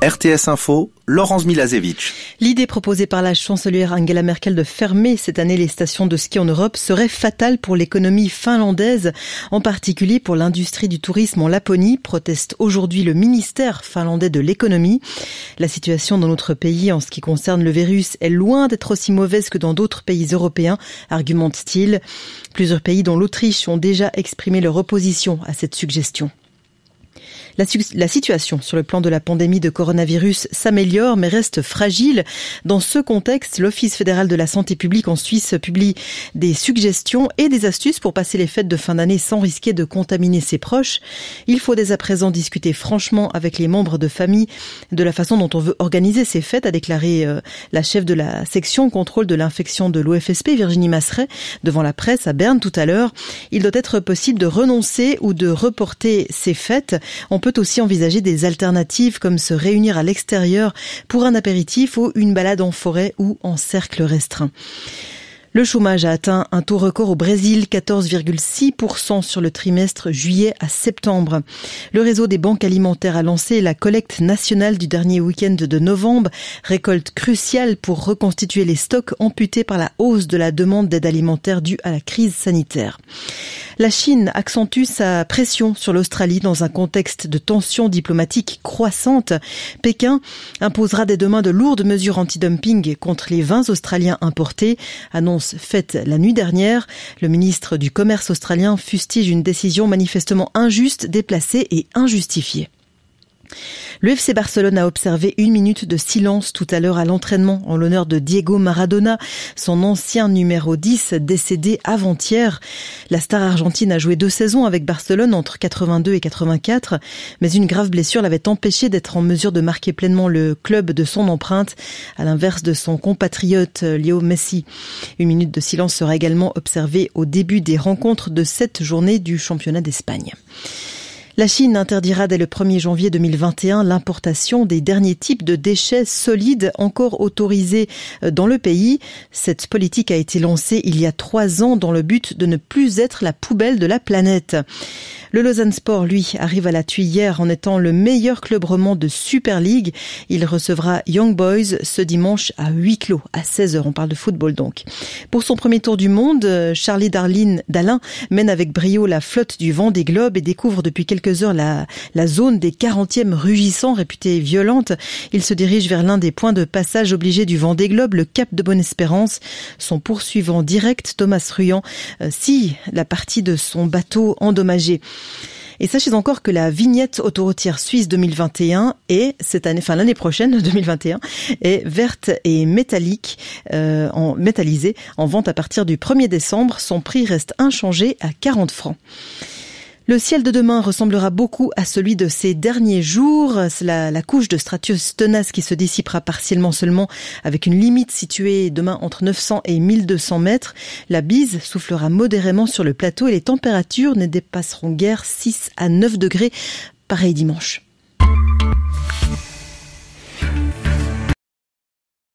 RTS Info, Laurence Milasevic. L'idée proposée par la chancelière Angela Merkel de fermer cette année les stations de ski en Europe serait fatale pour l'économie finlandaise, en particulier pour l'industrie du tourisme en Laponie, proteste aujourd'hui le ministère finlandais de l'économie. La situation dans notre pays en ce qui concerne le virus est loin d'être aussi mauvaise que dans d'autres pays européens, argumente-t-il. Plusieurs pays dont l'Autriche ont déjà exprimé leur opposition à cette suggestion. La situation sur le plan de la pandémie de coronavirus s'améliore mais reste fragile. Dans ce contexte, l'Office fédéral de la santé publique en Suisse publie des suggestions et des astuces pour passer les fêtes de fin d'année sans risquer de contaminer ses proches. Il faut dès à présent discuter franchement avec les membres de famille de la façon dont on veut organiser ces fêtes, a déclaré la chef de la section contrôle de l'infection de l'OFSP, Virginie Masseret, devant la presse à Berne tout à l'heure. Il doit être possible de renoncer ou de reporter ces fêtes. On peut aussi envisager des alternatives comme se réunir à l'extérieur pour un apéritif ou une balade en forêt ou en cercle restreint. Le chômage a atteint un taux record au Brésil, 14,6% sur le trimestre juillet à septembre. Le réseau des banques alimentaires a lancé la collecte nationale du dernier week-end de novembre, récolte cruciale pour reconstituer les stocks amputés par la hausse de la demande d'aide alimentaire due à la crise sanitaire. La Chine accentue sa pression sur l'Australie dans un contexte de tensions diplomatiques croissantes. Pékin imposera dès demain de lourdes mesures anti-dumping contre les vins australiens importés, annonce faite la nuit dernière. Le ministre du Commerce australien fustige une décision manifestement injuste, déplacée et injustifiée. Le FC Barcelone a observé 1 minute de silence tout à l'heure à l'entraînement en l'honneur de Diego Maradona, son ancien numéro 10 décédé avant-hier. La star argentine a joué 2 saisons avec Barcelone entre 82 et 84, mais une grave blessure l'avait empêché d'être en mesure de marquer pleinement le club de son empreinte, à l'inverse de son compatriote Léo Messi. 1 minute de silence sera également observée au début des rencontres de cette journée du championnat d'Espagne. La Chine interdira dès le 1er janvier 2021 l'importation des derniers types de déchets solides encore autorisés dans le pays. Cette politique a été lancée il y a 3 ans dans le but de ne plus être la poubelle de la planète. Le Lausanne Sport, lui, arrive à la Tuilière en étant le meilleur club romand de Super League. Il recevra Young Boys ce dimanche à huis clos, à 16h. On parle de football donc. Pour son premier tour du monde, Charlie Dallin mène avec brio la flotte du Vendée Globe et découvre depuis quelques heures la zone des 40e rugissants, réputée violente. Il se dirige vers l'un des points de passage obligés du Vendée Globe, le Cap de Bonne-Espérance. Son poursuivant direct, Thomas Ruyant, scie la partie de son bateau endommagé. Et sachez encore que la vignette autoroutière suisse 2021 est l'année prochaine 2021 est verte et métallisée en vente à partir du 1er décembre. Son prix reste inchangé à 40 francs. Le ciel de demain ressemblera beaucoup à celui de ces derniers jours. C'est la couche de stratus tenace qui se dissipera partiellement seulement, avec une limite située demain entre 900 et 1200 mètres. La bise soufflera modérément sur le plateau et les températures ne dépasseront guère 6 à 9 degrés, pareil dimanche.